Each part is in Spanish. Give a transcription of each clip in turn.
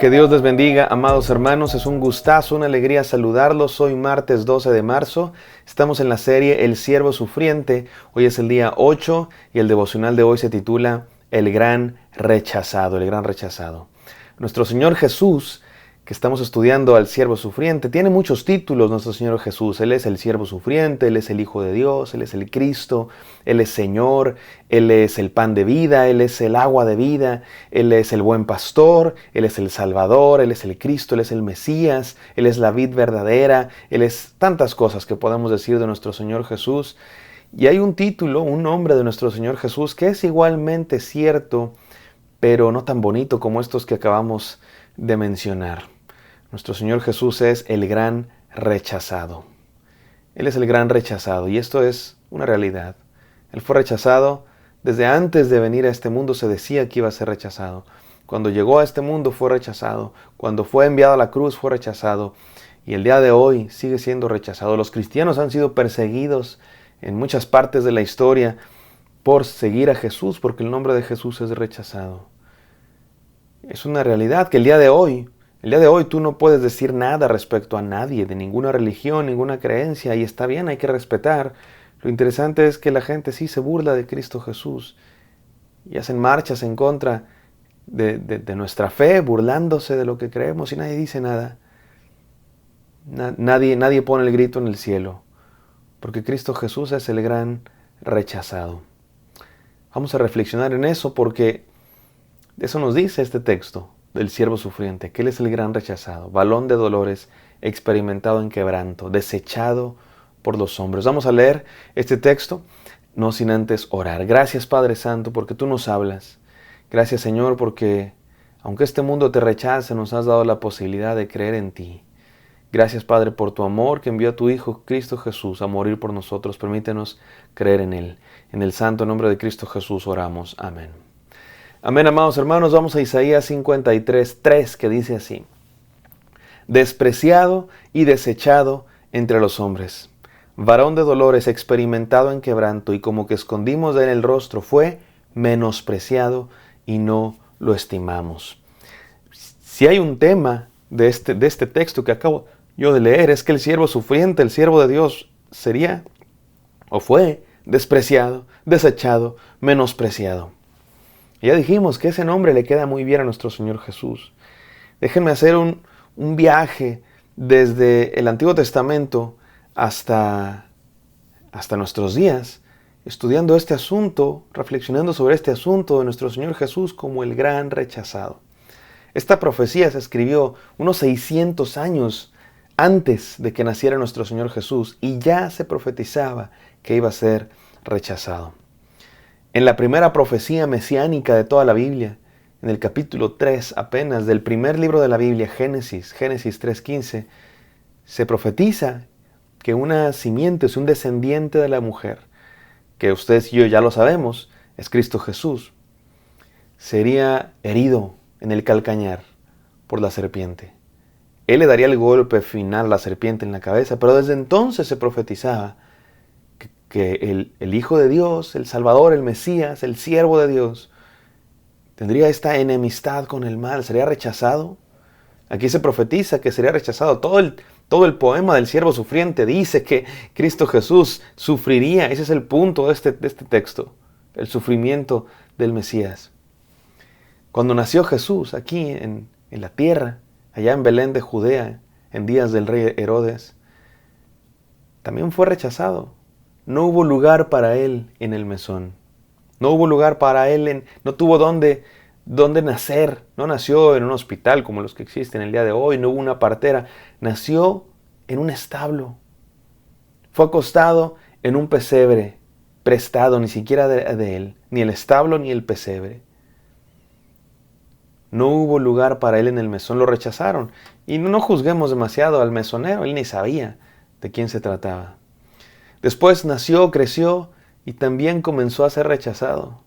Que Dios les bendiga, amados hermanos. Es un gustazo, una alegría saludarlos. Hoy martes 12 de marzo. Estamos en la serie El Siervo Sufriente. Hoy es el día 8 y el devocional de hoy se titula El Gran Rechazado, el Gran Rechazado. Nuestro Señor Jesús, que estamos estudiando al Siervo Sufriente, tiene muchos títulos nuestro Señor Jesús. Él es el Siervo Sufriente, Él es el Hijo de Dios, Él es el Cristo, Él es Señor, Él es el pan de vida, Él es el agua de vida, Él es el buen pastor, Él es el Salvador, Él es el Cristo, Él es el Mesías, Él es la vid verdadera, Él es tantas cosas que podemos decir de nuestro Señor Jesús. Y hay un título, un nombre de nuestro Señor Jesús que es igualmente cierto, pero no tan bonito como estos que acabamos de mencionar. Nuestro Señor Jesús es el gran rechazado. Él es el gran rechazado y esto es una realidad. Él fue rechazado desde antes de venir a este mundo, se decía que iba a ser rechazado. Cuando llegó a este mundo fue rechazado. Cuando fue enviado a la cruz fue rechazado. Y el día de hoy sigue siendo rechazado. Los cristianos han sido perseguidos en muchas partes de la historia por seguir a Jesús, porque el nombre de Jesús es rechazado. Es una realidad que el día de hoy tú no puedes decir nada respecto a nadie, de ninguna religión, ninguna creencia, y está bien, hay que respetar. Lo interesante es que la gente sí se burla de Cristo Jesús y hacen marchas en contra de nuestra fe, burlándose de lo que creemos y nadie dice nada. Nadie pone el grito en el cielo, porque Cristo Jesús es el gran rechazado. Vamos a reflexionar en eso porque eso nos dice este texto del siervo sufriente, que Él es el gran rechazado, varón de dolores, experimentado en quebranto, desechado por los hombres. Vamos a leer este texto, no sin antes orar. Gracias, Padre Santo, porque Tú nos hablas. Gracias, Señor, porque aunque este mundo te rechace, nos has dado la posibilidad de creer en Ti. Gracias, Padre, por Tu amor que envió a Tu Hijo, Cristo Jesús, a morir por nosotros. Permítenos creer en Él. En el santo nombre de Cristo Jesús oramos. Amén. Amén, amados hermanos. Vamos a Isaías 53:3, que dice así: despreciado y desechado entre los hombres, varón de dolores, experimentado en quebranto, y como que escondimos de él el rostro, fue menospreciado y no lo estimamos. Si hay un tema de este texto que acabo yo de leer, es que el siervo sufriente, el siervo de Dios, sería o fue despreciado, desechado, menospreciado. Ya dijimos que ese nombre le queda muy bien a nuestro Señor Jesús. Déjenme hacer un viaje desde el Antiguo Testamento hasta nuestros días, estudiando este asunto, reflexionando sobre este asunto de nuestro Señor Jesús como el gran rechazado. Esta profecía se escribió unos 600 años antes de que naciera nuestro Señor Jesús y ya se profetizaba que iba a ser rechazado. En la primera profecía mesiánica de toda la Biblia, en el capítulo 3 apenas del primer libro de la Biblia, Génesis 3:15, se profetiza que una simiente, es un descendiente de la mujer, que ustedes y yo ya lo sabemos, es Cristo Jesús, sería herido en el calcañar por la serpiente. Él le daría el golpe final a la serpiente en la cabeza, pero desde entonces se profetizaba que el Hijo de Dios, el Salvador, el Mesías, el siervo de Dios, tendría esta enemistad con el mal, sería rechazado. Aquí se profetiza que sería rechazado. Todo el poema del siervo sufriente dice que Cristo Jesús sufriría. Ese es el punto de este texto, el sufrimiento del Mesías. Cuando nació Jesús aquí en la tierra, allá en Belén de Judea, en días del rey Herodes, también fue rechazado. No hubo lugar para él en el mesón. No hubo lugar para él, no tuvo dónde nacer. No nació en un hospital como los que existen el día de hoy. No hubo una partera. Nació en un establo. Fue acostado en un pesebre prestado, ni siquiera de él. Ni el establo ni el pesebre. No hubo lugar para él en el mesón. Lo rechazaron. Y no juzguemos demasiado al mesonero. Él ni sabía de quién se trataba. Después nació, creció y también comenzó a ser rechazado.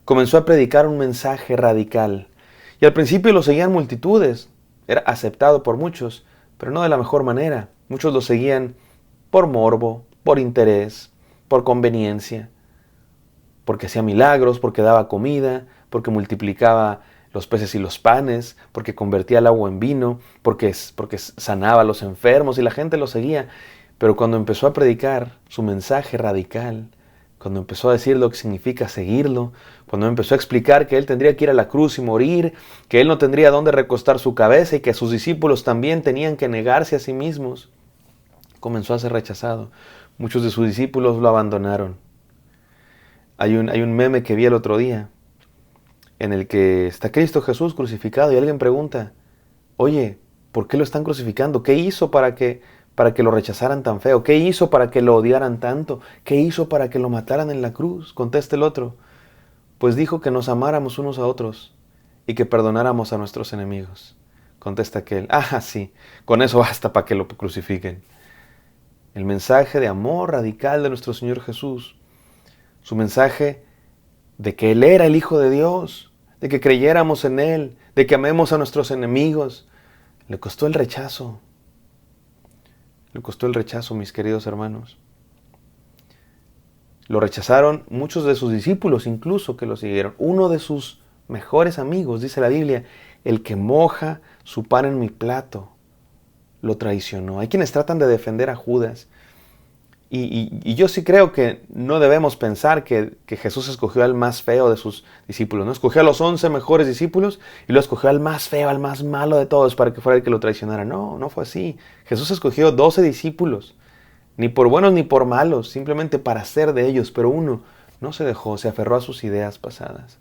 Comenzó a predicar un mensaje radical. Y al principio lo seguían multitudes. Era aceptado por muchos, pero no de la mejor manera. Muchos lo seguían por morbo, por interés, por conveniencia. Porque hacía milagros, porque daba comida, porque multiplicaba los peces y los panes, porque convertía el agua en vino, porque sanaba a los enfermos y la gente lo seguía. Pero cuando empezó a predicar su mensaje radical, cuando empezó a decir lo que significa seguirlo, cuando empezó a explicar que él tendría que ir a la cruz y morir, que él no tendría dónde recostar su cabeza y que sus discípulos también tenían que negarse a sí mismos, comenzó a ser rechazado. Muchos de sus discípulos lo abandonaron. Hay un meme que vi el otro día en el que está Cristo Jesús crucificado y alguien pregunta, oye, ¿por qué lo están crucificando? ¿Qué hizo para que lo rechazaran tan feo? ¿Qué hizo para que lo odiaran tanto? ¿Qué hizo para que lo mataran en la cruz? Contesta el otro, pues dijo que nos amáramos unos a otros y que perdonáramos a nuestros enemigos. Contesta aquel, sí, con eso basta para que lo crucifiquen. El mensaje de amor radical de nuestro Señor Jesús, su mensaje de que Él era el Hijo de Dios, de que creyéramos en Él, de que amemos a nuestros enemigos, le costó el rechazo. Le costó el rechazo, mis queridos hermanos. Lo rechazaron muchos de sus discípulos, incluso que lo siguieron. Uno de sus mejores amigos, dice la Biblia, el que moja su pan en mi plato, lo traicionó. Hay quienes tratan de defender a Judas. Y yo sí creo que no debemos pensar que Jesús escogió al más feo de sus discípulos, ¿no? Escogió a los 11 mejores discípulos y lo escogió al más feo, al más malo de todos para que fuera el que lo traicionara. No, no fue así. Jesús escogió 12 discípulos, ni por buenos ni por malos, simplemente para ser de ellos, pero uno no se dejó, se aferró a sus ideas pasadas.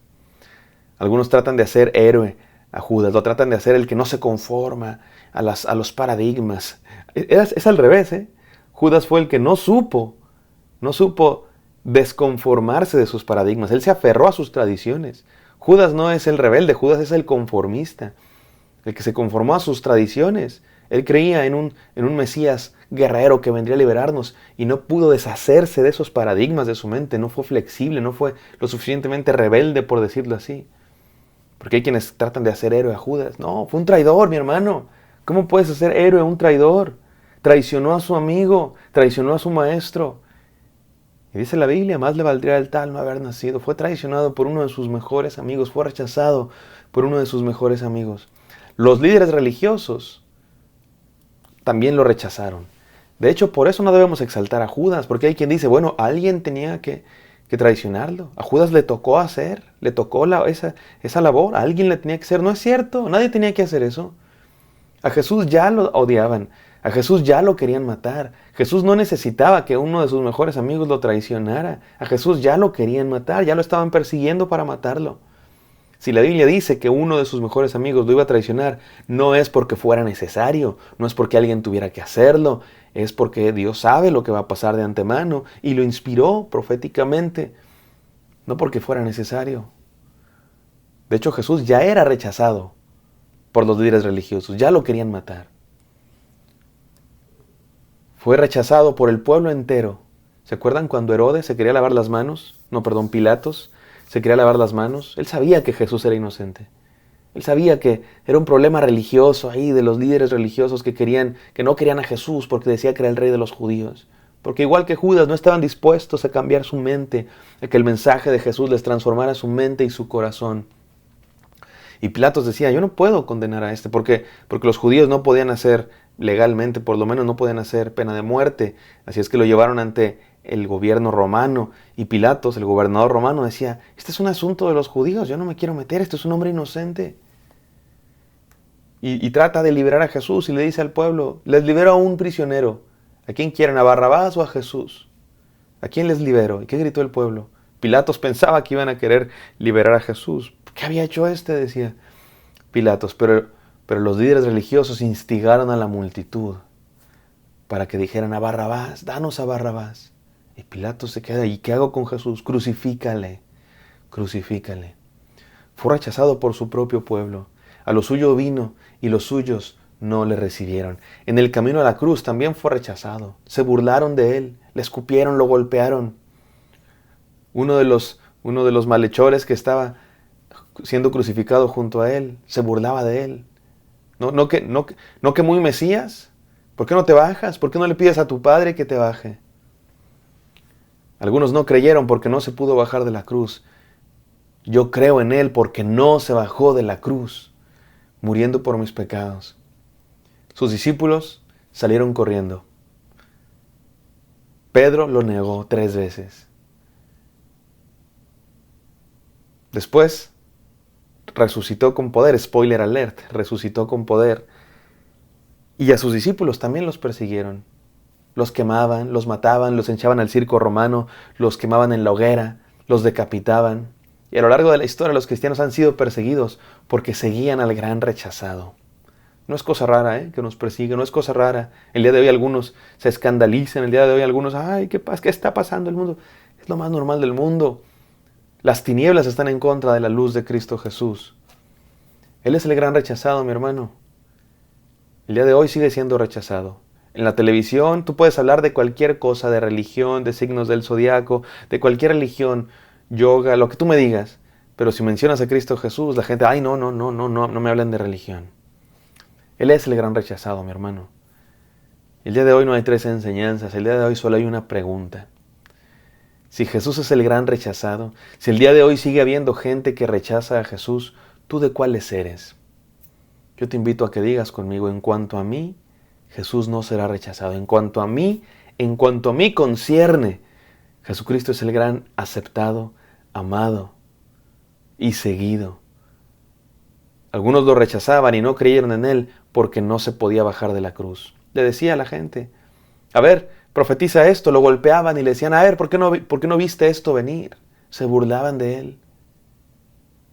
Algunos tratan de hacer héroe a Judas, lo tratan de hacer el que no se conforma a los paradigmas. Es al revés, ¿eh? Judas fue el que no supo desconformarse de sus paradigmas. Él se aferró a sus tradiciones. Judas no es el rebelde, Judas es el conformista, el que se conformó a sus tradiciones. Él creía en un Mesías guerrero que vendría a liberarnos y no pudo deshacerse de esos paradigmas de su mente. No fue flexible, no fue lo suficientemente rebelde, por decirlo así. Porque hay quienes tratan de hacer héroe a Judas. No, fue un traidor, mi hermano. ¿Cómo puedes hacer héroe a un traidor? Traicionó a su amigo, traicionó a su maestro. Y dice la Biblia, más le valdría el tal no haber nacido. Fue traicionado por uno de sus mejores amigos, fue rechazado por uno de sus mejores amigos. Los líderes religiosos también lo rechazaron. De hecho, por eso no debemos exaltar a Judas, porque hay quien dice, bueno, alguien tenía que traicionarlo. A Judas le tocó hacer, le tocó esa labor, a alguien le tenía que hacer. No es cierto, nadie tenía que hacer eso. A Jesús ya lo odiaban. A Jesús ya lo querían matar. Jesús no necesitaba que uno de sus mejores amigos lo traicionara. A Jesús ya lo querían matar, ya lo estaban persiguiendo para matarlo. Si la Biblia dice que uno de sus mejores amigos lo iba a traicionar, no es porque fuera necesario, no es porque alguien tuviera que hacerlo, es porque Dios sabe lo que va a pasar de antemano y lo inspiró proféticamente, no porque fuera necesario. De hecho, Jesús ya era rechazado por los líderes religiosos, ya lo querían matar. Fue rechazado por el pueblo entero. ¿Se acuerdan cuando Herodes se quería lavar las manos? Pilatos se quería lavar las manos. Él sabía que Jesús era inocente. Él sabía que era un problema religioso ahí de los líderes religiosos que no querían a Jesús porque decía que era el rey de los judíos. Porque igual que Judas no estaban dispuestos a cambiar su mente, a que el mensaje de Jesús les transformara su mente y su corazón. Y Pilatos decía, yo no puedo condenar a este, porque los judíos no podían hacer legalmente, por lo menos no podían hacer pena de muerte. Así es que lo llevaron ante el gobierno romano. Y Pilatos, el gobernador romano, decía, este es un asunto de los judíos, yo no me quiero meter, este es un hombre inocente. Y trata de liberar a Jesús y le dice al pueblo, les libero a un prisionero. ¿A quién quieren, a Barrabás o a Jesús? ¿A quién les libero? ¿Y qué gritó el pueblo? Pilatos pensaba que iban a querer liberar a Jesús. ¿Qué había hecho este?, decía Pilatos. Pero los líderes religiosos instigaron a la multitud para que dijeran a Barrabás, danos a Barrabás. Y Pilatos se queda, ¿y qué hago con Jesús? Crucifícale, crucifícale. Fue rechazado por su propio pueblo. A lo suyo vino y los suyos no le recibieron. En el camino a la cruz también fue rechazado. Se burlaron de él, le escupieron, lo golpearon. Uno de los malhechores que estaba siendo crucificado junto a él se burlaba de él. ¿No que muy Mesías? ¿Por qué no te bajas? ¿Por qué no le pides a tu padre que te baje? Algunos no creyeron porque no se pudo bajar de la cruz. Yo creo en Él porque no se bajó de la cruz, muriendo por mis pecados. Sus discípulos salieron corriendo. Pedro lo negó 3 veces. Después resucitó con poder, spoiler alert, resucitó con poder. Y a sus discípulos también los persiguieron. Los quemaban, los mataban, los echaban al circo romano, los quemaban en la hoguera, los decapitaban. Y a lo largo de la historia los cristianos han sido perseguidos porque seguían al gran rechazado. No es cosa rara que nos persiga, no es cosa rara. El día de hoy algunos se escandalizan, el día de hoy algunos, ay, ¿qué está pasando el mundo? Es lo más normal del mundo. Las tinieblas están en contra de la luz de Cristo Jesús. Él es el gran rechazado, mi hermano. El día de hoy sigue siendo rechazado. En la televisión tú puedes hablar de cualquier cosa, de religión, de signos del zodiaco, de cualquier religión, yoga, lo que tú me digas. Pero si mencionas a Cristo Jesús, la gente, ay, no me hablen de religión. Él es el gran rechazado, mi hermano. El día de hoy no hay 3 enseñanzas, el día de hoy solo hay una pregunta. Si Jesús es el gran rechazado, si el día de hoy sigue habiendo gente que rechaza a Jesús, ¿tú de cuáles eres? Yo te invito a que digas conmigo, en cuanto a mí, Jesús no será rechazado. En cuanto a mí concierne, Jesucristo es el gran aceptado, amado y seguido. Algunos lo rechazaban y no creyeron en Él porque no se podía bajar de la cruz. Le decía a la gente, a ver, profetiza esto, lo golpeaban y le decían, a ver, ¿por qué no viste esto venir? Se burlaban de Él.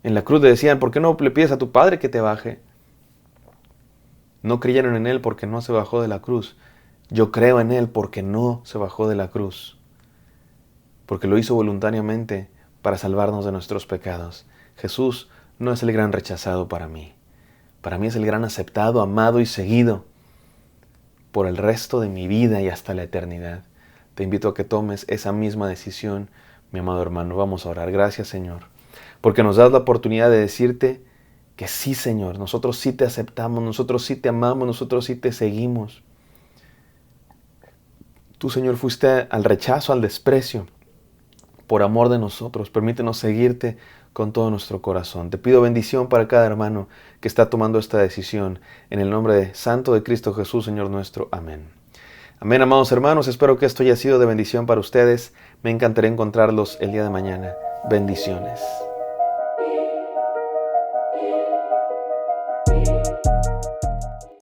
En la cruz le decían, ¿por qué no le pides a tu Padre que te baje? No creyeron en Él porque no se bajó de la cruz. Yo creo en Él porque no se bajó de la cruz. Porque lo hizo voluntariamente para salvarnos de nuestros pecados. Jesús no es el gran rechazado para mí. Para mí es el gran aceptado, amado y seguido por el resto de mi vida y hasta la eternidad. Te invito a que tomes esa misma decisión, mi amado hermano. Vamos a orar. Gracias, Señor, porque nos das la oportunidad de decirte que sí, Señor, nosotros sí te aceptamos, nosotros sí te amamos, nosotros sí te seguimos. Tú, Señor, fuiste al rechazo, al desprecio, por amor de nosotros. Permítenos seguirte con todo nuestro corazón. Te pido bendición para cada hermano que está tomando esta decisión. En el nombre santo de Cristo Jesús, Señor nuestro. Amén. Amén, amados hermanos. Espero que esto haya sido de bendición para ustedes. Me encantaría encontrarlos el día de mañana. Bendiciones.